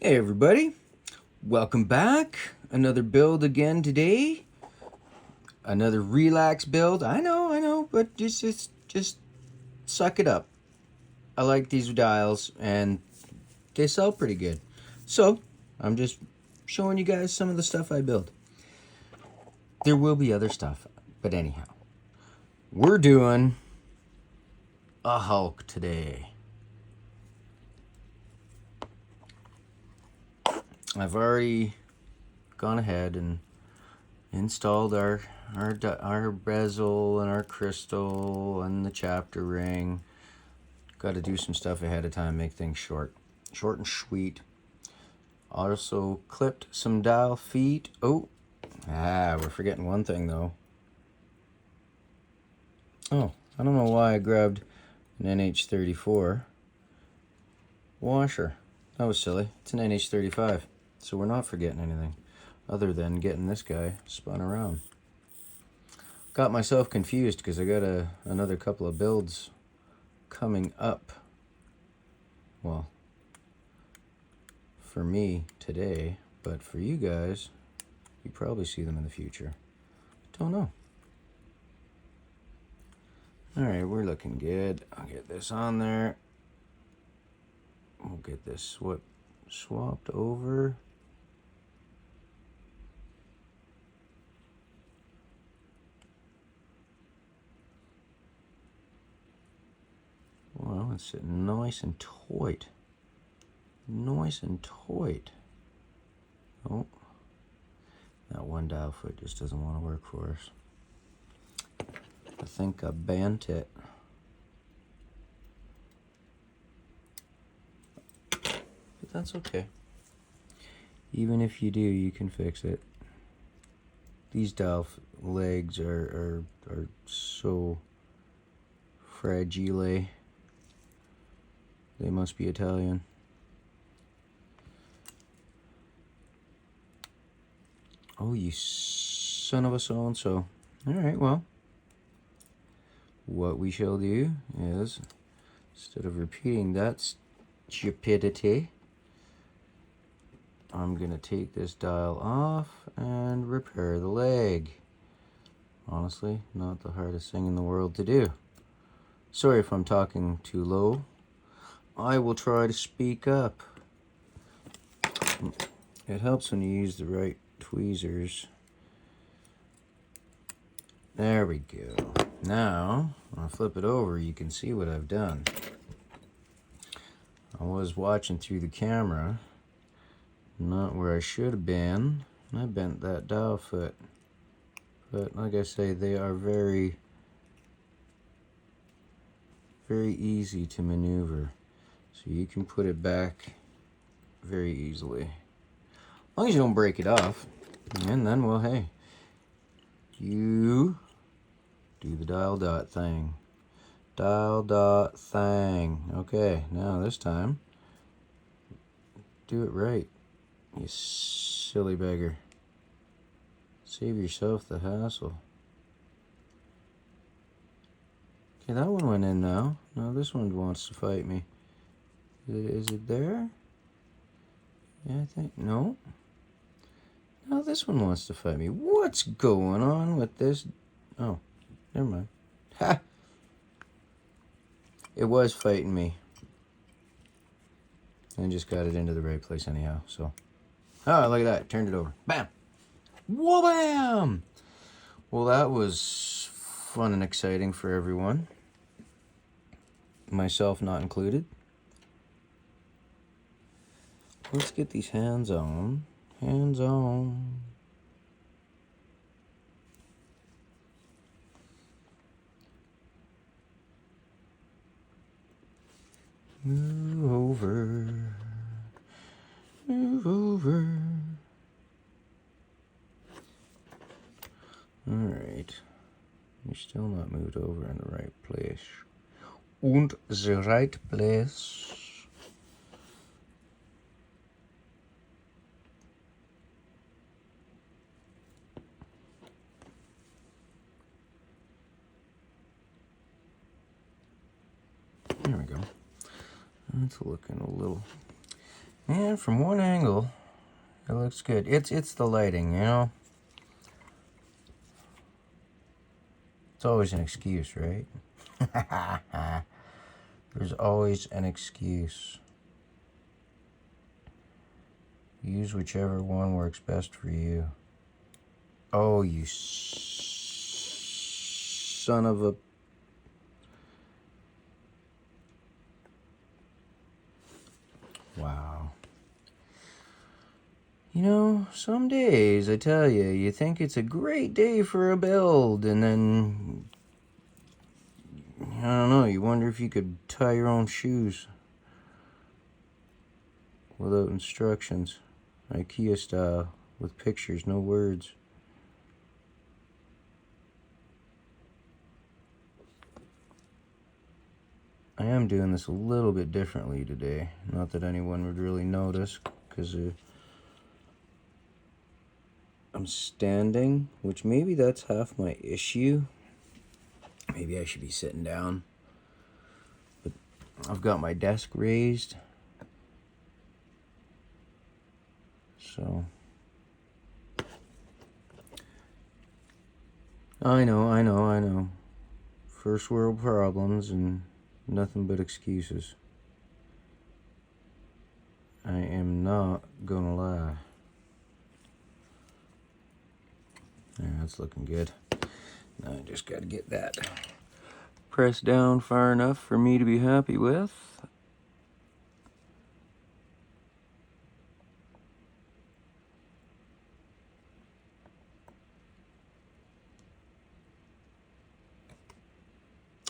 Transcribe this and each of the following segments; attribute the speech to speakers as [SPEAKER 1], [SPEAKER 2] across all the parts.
[SPEAKER 1] Hey everybody, welcome back. Another build again today. Another relax build. I know, but just suck it up. I like these dials and they sell pretty good. So, I'm just showing you guys some of the stuff I build. There will be other stuff, but anyhow. We're doing a Hulk today. I've already gone ahead and installed our bezel and our crystal and the chapter ring. Got to do some stuff ahead of time, make things short and sweet. Also clipped some dial feet. We're forgetting one thing though. Oh, I don't know why I grabbed an NH34 washer. That was silly. It's an NH35, so we're not forgetting anything other than getting this guy spun around. Got myself confused because I got another couple of builds coming up. Well, for me today, but for you guys, you probably see them in the future. Don't know. Alright, we're looking good. I'll get this on there. We'll get this swapped over. Well, it's sitting nice and tight. Nice and tight. Oh, that one dial foot just doesn't want to work for us. I think I bent it. But that's okay. Even if you do, you can fix it. These dial legs are so fragile. They must be Italian. Oh, you son of a so-and-so. Alright, well. What we shall do is, instead of repeating that stupidity, I'm going to take this dial off and repair the leg. Honestly, not the hardest thing in the world to do. Sorry if I'm talking too low. I will try to speak up. It helps when you use the right tweezers. There we go. Now, when I flip it over, you can see what I've done. I was watching through the camera, not where I should have been, and I bent that dial foot. But like I say, they are very, very easy to maneuver. So you can put it back very easily. As long as you don't break it off. And then, well, hey, you do the dial dot thing. Dial dot thing. Okay, now this time, do it right, you silly beggar. Save yourself the hassle. Okay, that one went in now. Now this one wants to fight me. Is it there? Yeah, I think, no. Now this one wants to fight me. What's going on with this? Oh, never mind. Ha! It was fighting me. And just got it into the right place anyhow, so. Oh, look at that. Turned it over. Bam! Whoa, bam! Well, that was fun and exciting for everyone. Myself not included. Let's get these hands on. Hands on. Move over. Move over. Alright. You're still not moved over in the right place. Und the right place. There we go. It's looking a little And from one angle, it looks good. It's the lighting, you know? It's always an excuse, right? There's always an excuse. Use whichever one works best for you. Oh, you son of a... Wow. You know, some days, I tell you, you think it's a great day for a build, and then, I don't know, you wonder if you could tie your own shoes without instructions, IKEA style, with pictures, no words. I am doing this a little bit differently today. Not that anyone would really notice, because I'm standing, which maybe that's half my issue. Maybe I should be sitting down. But I've got my desk raised. So I know. First world problems and nothing but excuses. I am not gonna lie. Yeah, that's looking good. Now I just gotta get that pressed down far enough for me to be happy with.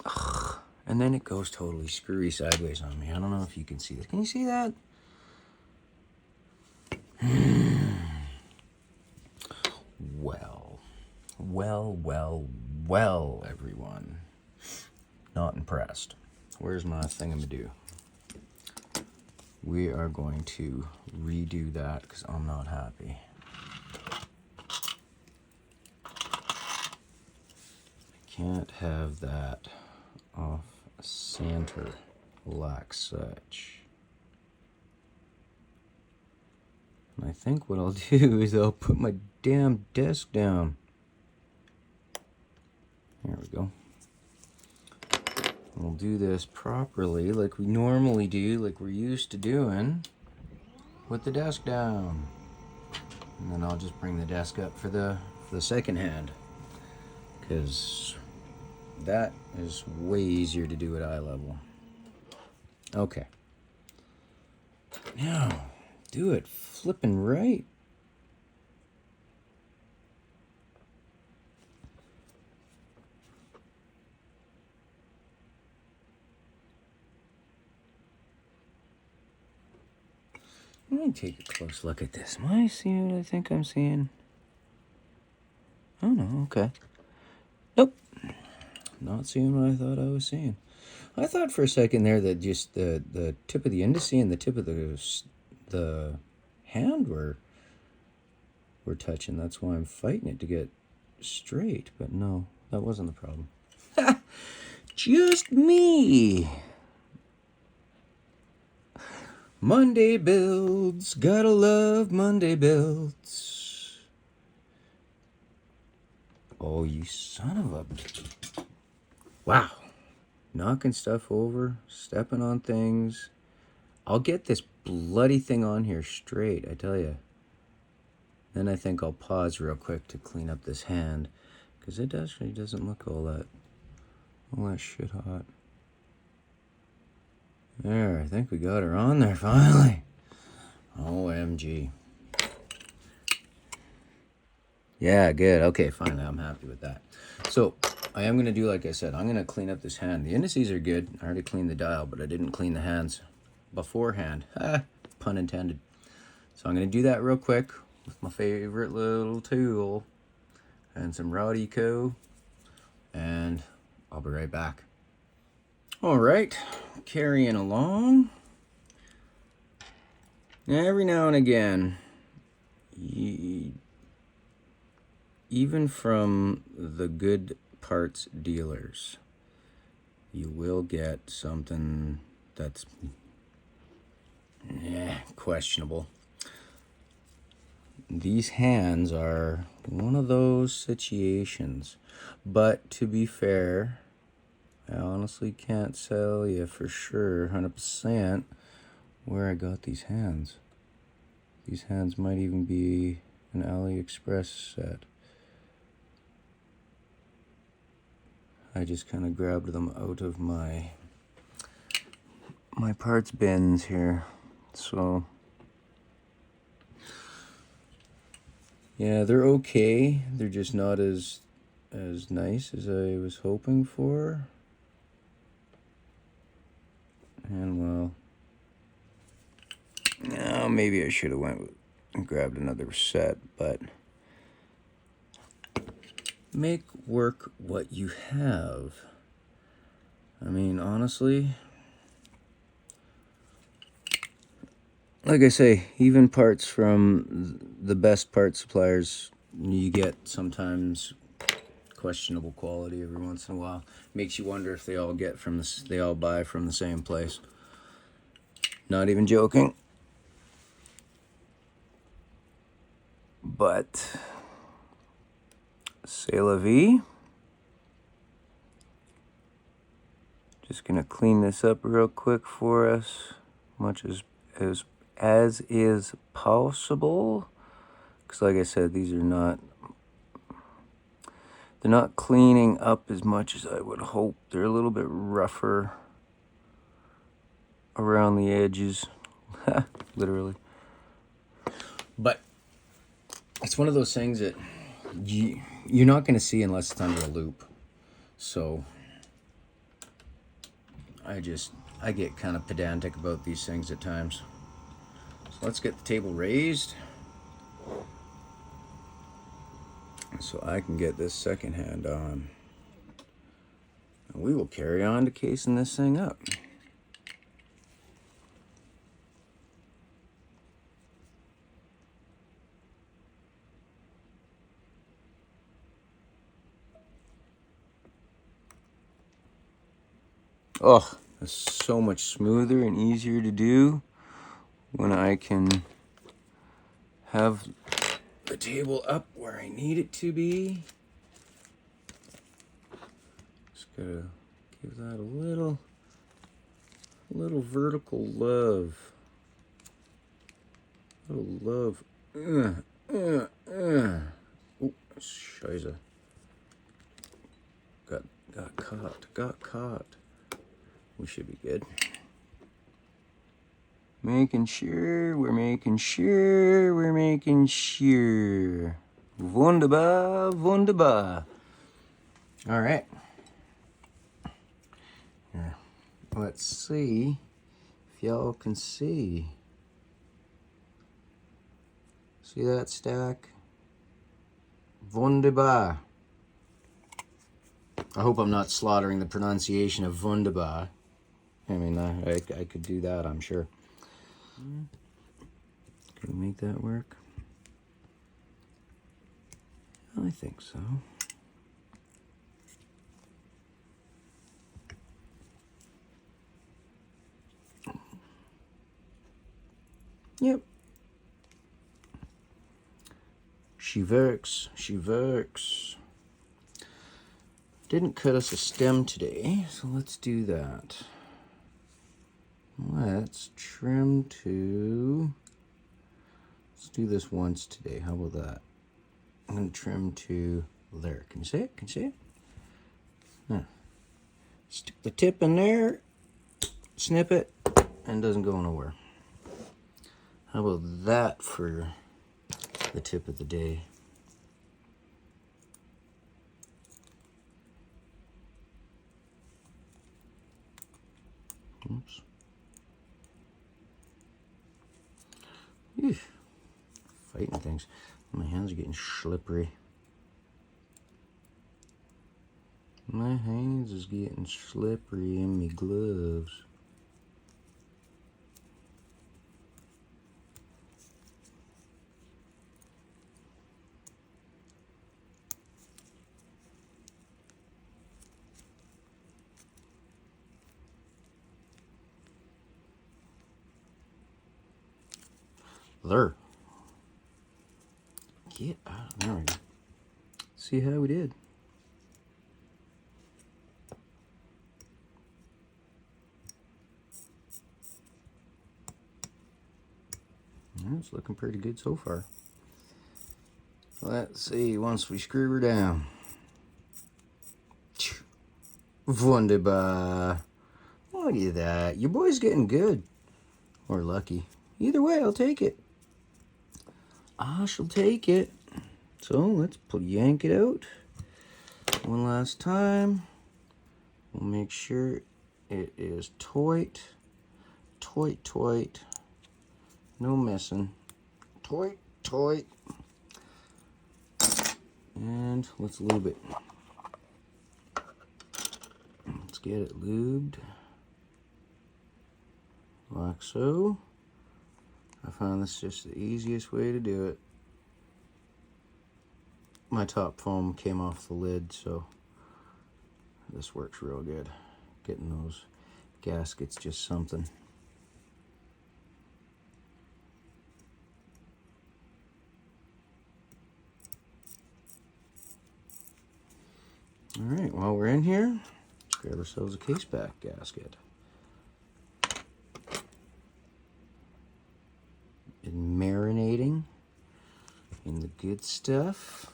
[SPEAKER 1] Ugh. And then it goes totally screwy sideways on me. I don't know if you can see that. Can you see that? Well, everyone. Not impressed. Where's my thingamadoo? We are going to redo that because I'm not happy. I can't have that off center like such. And I think what I'll do is I'll put my damn desk down. There we go. We'll do this properly like we normally do, like we're used to doing, with the desk down. And then I'll just bring the desk up for the second hand, because that is way easier to do at eye level. Okay. Now, do it flipping right. Let me take a close look at this. Am I seeing what I think I'm seeing? Oh no, okay. Nope. Not seeing what I thought I was seeing. I thought for a second there that just the tip of the indice and the tip of the hand were touching. That's why I'm fighting it to get straight. But no, that wasn't the problem. Just me. Monday builds, gotta love Monday builds. Oh, you son of a... Wow. Knocking stuff over, stepping on things. I'll get this bloody thing on here straight, I tell you. Then I think I'll pause real quick to clean up this hand, because it actually doesn't look all that shit hot. There, I think we got her on there finally. OMG. Yeah, good. Okay, finally, I'm happy with that. So, I am going to do like I said. I'm going to clean up this hand. The indices are good. I already cleaned the dial, but I didn't clean the hands beforehand. Pun intended. So, I'm going to do that real quick with my favorite little tool and some Rodico, and I'll be right back. All right, carrying along. Every now and again, even from the good parts dealers, you will get something that's Yeah, questionable. These hands are one of those situations. But to be fair, I honestly can't tell you for sure, 100%, where I got these hands. These hands might even be an AliExpress set. I just kind of grabbed them out of my parts bins here. So yeah, they're okay. They're just not as nice as I was hoping for. And well, maybe I should have went and grabbed another set, but make work what you have. I mean, honestly, like I say, even parts from the best part suppliers, you get sometimes questionable quality every once in a while. Makes you wonder if they all buy from the same place. Not even joking. But c'est la vie. Just gonna clean this up real quick for us, much as is possible. Because like I said, these are they're not cleaning up as much as I would hope. They're a little bit rougher around the edges, literally. But it's one of those things that you're not going to see unless it's under a loop. So I get kind of pedantic about these things at times. So let's get the table raised so I can get this second hand on. And we will carry on to casing this thing up. Oh, it's so much smoother and easier to do when I can have the table up where I need it to be. Just gotta give that a little vertical love. A little love. Oh, scheiße. Got caught. We should be good. Making sure. Wunderbar. All right. Here. Let's see if y'all can see. See that stack? Wunderbar. I hope I'm not slaughtering the pronunciation of wunderbar. I mean, I could do that, I'm sure. Can we make that work? I think so. Yep. She works. Didn't cut us a stem today, so let's do that. Let's trim to... Let's do this once today. How about that? I'm going to trim to there. Can you see it? Yeah. Stick the tip in there, snip it, and it doesn't go nowhere. How about that for the tip of the day? Oops. Eesh. Fighting things. My hands are getting slippery. My hands is getting slippery in me gloves. There. Get out. There we go. See how we did. It's looking pretty good so far. Let's see, once we screw her down. Wunderbar. Look at that. Your boy's getting good. Or lucky. Either way, I'll take it. I shall take it. So let's yank it out. One last time. We'll make sure it is tight. Tight, tight. No messing. Tight, tight. And let's lube it. Let's get it lubed. Like so. I found this just the easiest way to do it. My top foam came off the lid, so this works real good. Getting those gaskets just something. All right, while we're in here, let's grab ourselves a case back gasket. And marinating in the good stuff.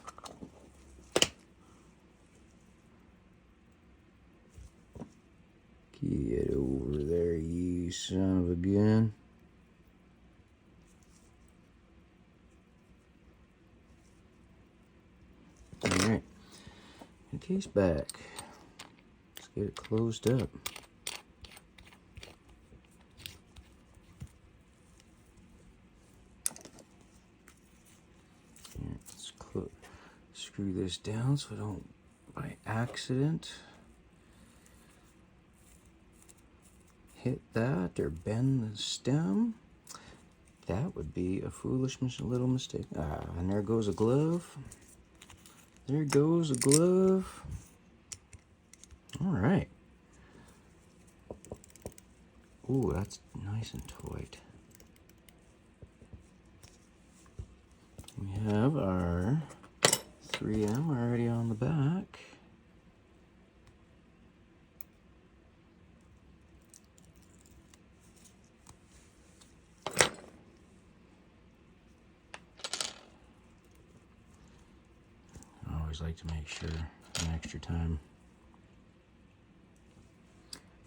[SPEAKER 1] Get over there, you son of a gun. All right. The case back. Let's get it closed up. Here, let's screw this down so I don't, by accident, hit that or bend the stem. That would be a foolish little mistake. Ah, and there goes a glove. There goes a glove. All right. Ooh, that's nice and tight. We have our 3M already on the back. Like to make sure an extra time.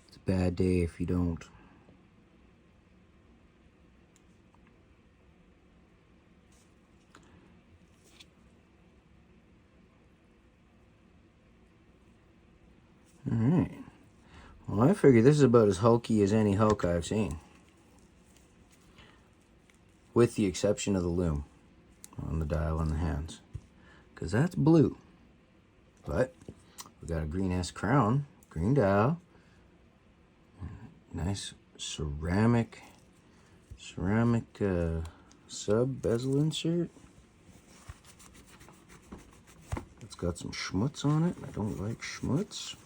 [SPEAKER 1] It's a bad day if you don't. All right. Well, I figure this is about as hulky as any Hulk I've seen, with the exception of the lume on the dial on the hands, because that's blue. But we got a green S crown, green dial, nice ceramic sub bezel insert. It's got some schmutz on it. I don't like schmutz.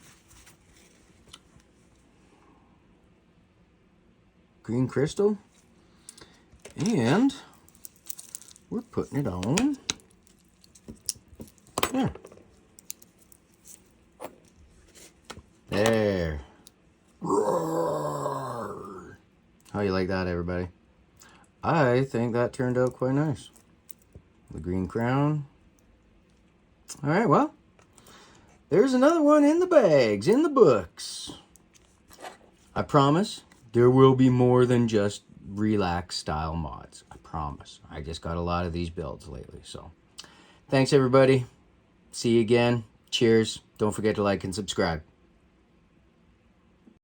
[SPEAKER 1] Green crystal, and we're putting it on there. There. Roar. How you like that, everybody? I think that turned out quite nice. The green crown. All right, well, there's another one in the bags, in the books. I promise there will be more than just relax style mods. I promise. I just got a lot of these builds lately, so thanks, everybody. See you again. Cheers. Don't forget to like and subscribe.